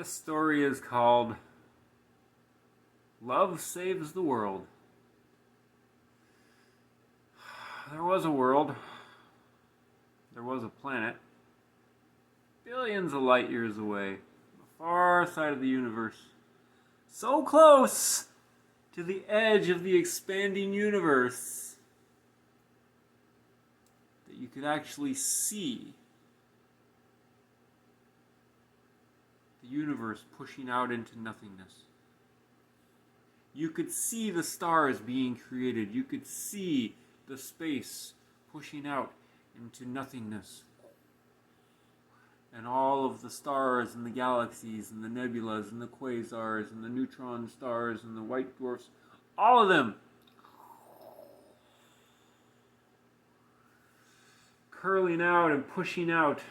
This story is called Love Saves the World. There was a world. There was a planet. Billions of light years away. On the far side of the universe. So close to the edge of the expanding universe that you could actually see the universe pushing out into nothingness. You could see the stars being created. You could see the space pushing out into nothingness. And all of the stars and the galaxies and the nebulas and the quasars and the neutron stars and the white dwarfs, all of them curling out and pushing out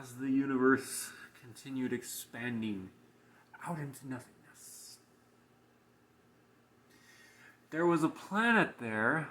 as the universe continued expanding out into nothingness. There was a planet there.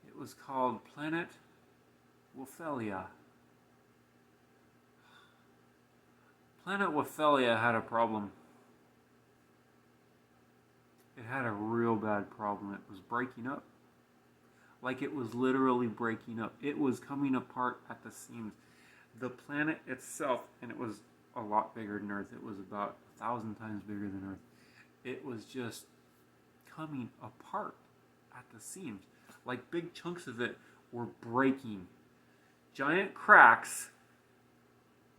It was called Planet Wophelia. Planet Wophelia had a problem. It had a real bad problem. It was breaking up. Like it was literally breaking up. It was coming apart at the seams. The planet itself, and it was a lot bigger than Earth. It was about 1,000 times bigger than Earth. It was just coming apart at the seams. Like big chunks of it were breaking. Giant cracks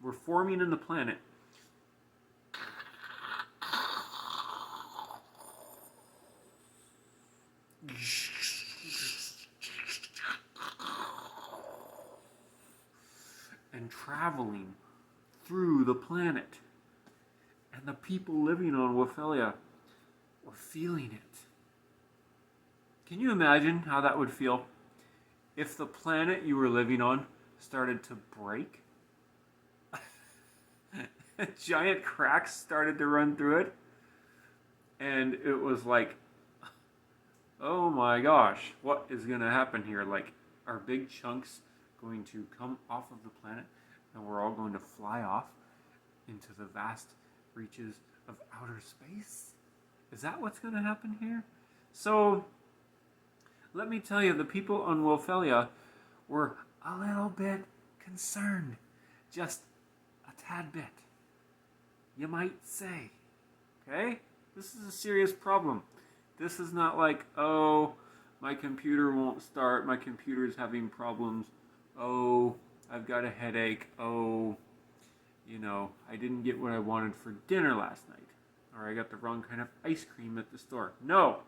were forming in the planet. And traveling through the planet. And the people living on Wophelia were feeling it. Can you imagine how that would feel if the planet you were living on started to break? Giant cracks started to run through it. And it was like, oh my gosh, what is going to happen here? Like, are big chunks going to come off of the planet and we're all going to fly off into the vast reaches of outer space? Is that what's going to happen here? So, let me tell you, the people on Wophelia were a little bit concerned. Just a tad bit. You might say. Okay? This is a serious problem. This is not like, oh, my computer won't start, my computer's having problems. Oh, I've got a headache. Oh, I didn't get what I wanted for dinner last night. Or I got the wrong kind of ice cream at the store. No.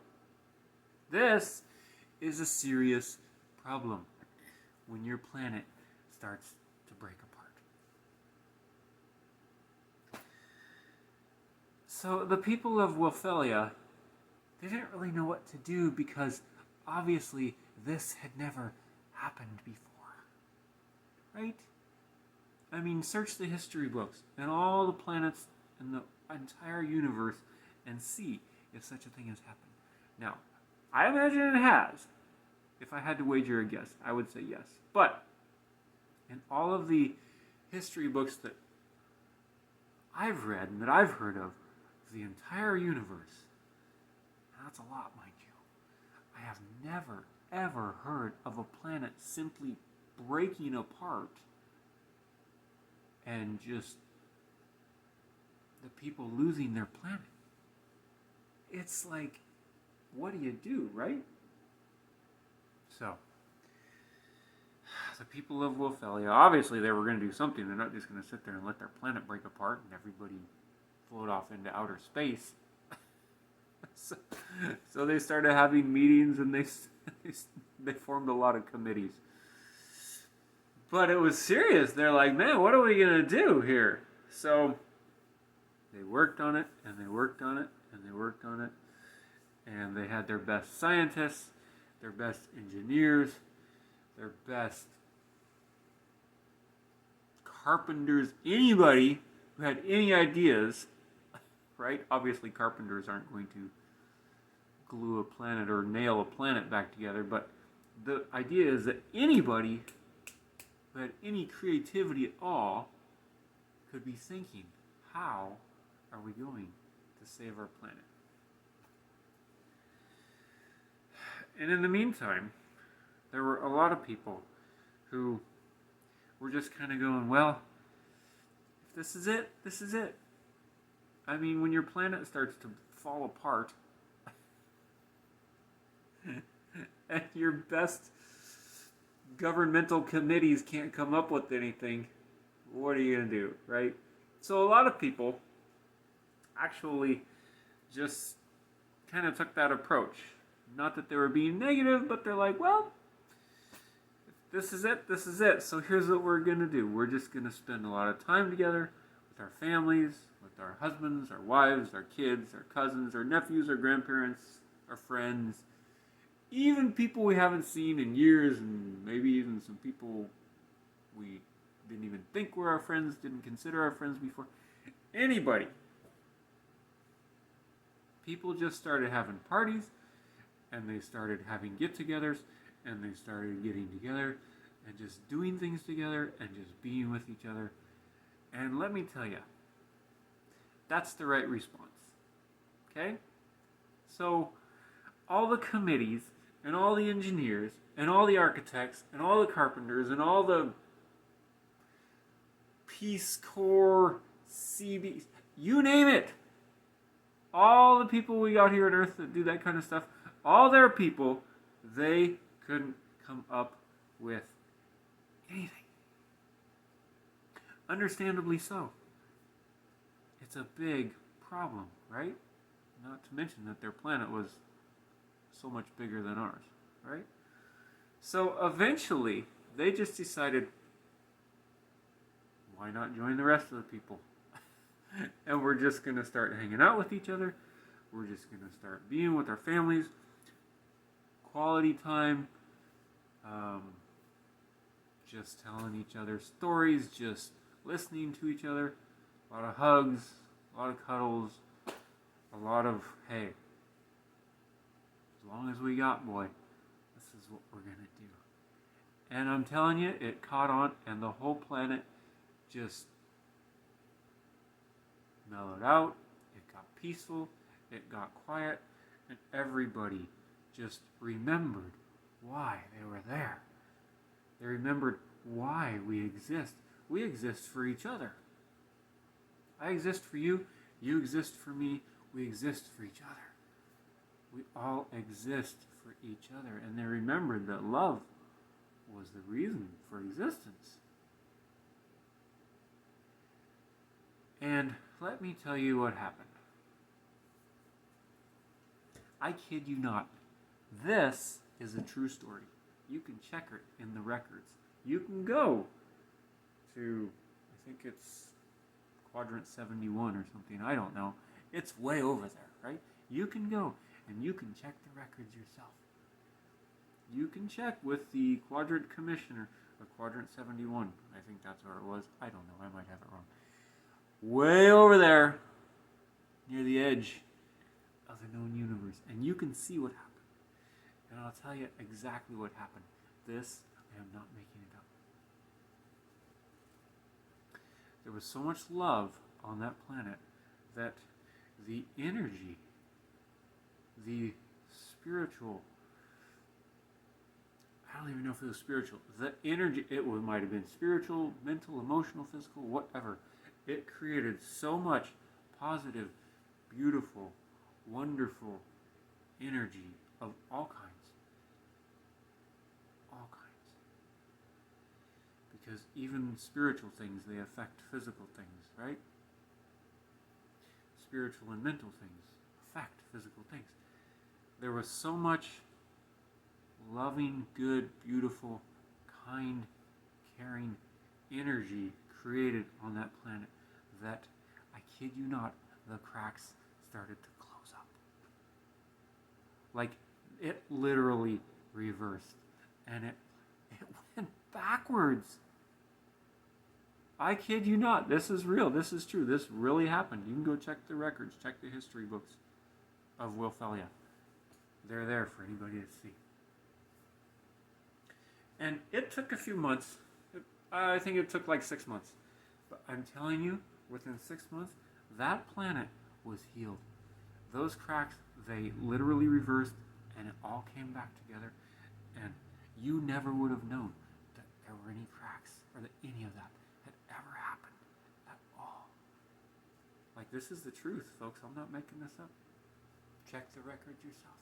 This is a serious problem when your planet starts to break apart. So the people of Wophelia, they didn't really know what to do because obviously this had never happened before. Right? I mean, search the history books and all the planets in the entire universe and see if such a thing has happened. Now, I imagine it has. If I had to wager a guess, I would say yes. But in all of the history books that I've read and that I've heard of the entire universe, and that's a lot, mind you, I have never, ever heard of a planet simply breaking apart and just the people losing their planet. It's like, what do you do, right? So, the people of Wophelia, obviously they were going to do something. They're not just going to sit there and let their planet break apart and everybody float off into outer space. So they started having meetings and they formed a lot of committees. But it was serious. They're like, man, what are we going to do here? So they worked on it, and they worked on it, and they worked on it. And they had their best scientists, their best engineers, their best carpenters, anybody who had any ideas, right? Obviously, carpenters aren't going to glue a planet or nail a planet back together, but the idea is that anybody who had any creativity at all could be thinking, how are we going to save our planet? And in the meantime, there were a lot of people who were just kind of going, well, if this is it, this is it. I mean, when your planet starts to fall apart, and your best governmental committees can't come up with anything, what are you going to do, right? So a lot of people actually just kind of took that approach. Not that they were being negative, but they're like, well, this is it, this is it. So here's what we're going to do. We're just going to spend a lot of time together with our families, with our husbands, our wives, our kids, our cousins, our nephews, our grandparents, our friends, even people we haven't seen in years, and maybe even some people we didn't even think were our friends, didn't consider our friends before. Anybody. People just started having parties, and they started having get-togethers, and they started getting together and just doing things together and just being with each other. And let me tell you, that's the right response. Okay? So, all the committees and all the engineers and all the architects and all the carpenters and all the Peace Corps, CB, you name it. All the people we got here on Earth that do that kind of stuff, all their people, they couldn't come up with anything. Understandably so. It's a big problem, right? Not to mention that their planet was so much bigger than ours, right? So eventually, they just decided, why not join the rest of the people? And we're just going to start hanging out with each other. We're just going to start being with our families. Quality time. Just telling each other stories. Just listening to each other. A lot of hugs. A lot of cuddles. A lot of, hey, as long as we got, boy, this is what we're going to do. And I'm telling you, it caught on, and the whole planet just mellowed out, it got peaceful, it got quiet, and everybody just remembered why they were there. They remembered why we exist. We exist for each other. I exist for you, you exist for me, we exist for each other. We all exist for each other, and they remembered that love was the reason for existence. And let me tell you what happened. I kid you not. This is a true story. You can check it in the records. You can go to, I think it's Quadrant 71 or something. I don't know. It's way over there, right? You can go and you can check the records yourself. You can check with the Quadrant Commissioner of Quadrant 71. I think that's where it was. I don't know. I might have it wrong. Way over there, near the edge of the known universe. And you can see what happened. And I'll tell you exactly what happened. This, I am not making it up. There was so much love on that planet that the energy, the spiritual, I don't even know if it was spiritual, the energy, might have been spiritual, mental, emotional, physical, whatever. It created so much positive, beautiful, wonderful energy of all kinds. All kinds. Because even spiritual things, they affect physical things, right? Spiritual and mental things affect physical things. There was so much loving, good, beautiful, kind, caring energy created on that planet that, I kid you not, the cracks started to close up. Like, it literally reversed. And it went backwards. I kid you not. This is real. This is true. This really happened. You can go check the records. Check the history books of Wilfelia. They're there for anybody to see. And it took a few months. I think it took like 6 months. But I'm telling you, within 6 months, that planet was healed. Those cracks, they literally reversed and it all came back together. And you never would have known that there were any cracks or that any of that had ever happened at all. Like, this is the truth, folks. I'm not making this up. Check the record yourself.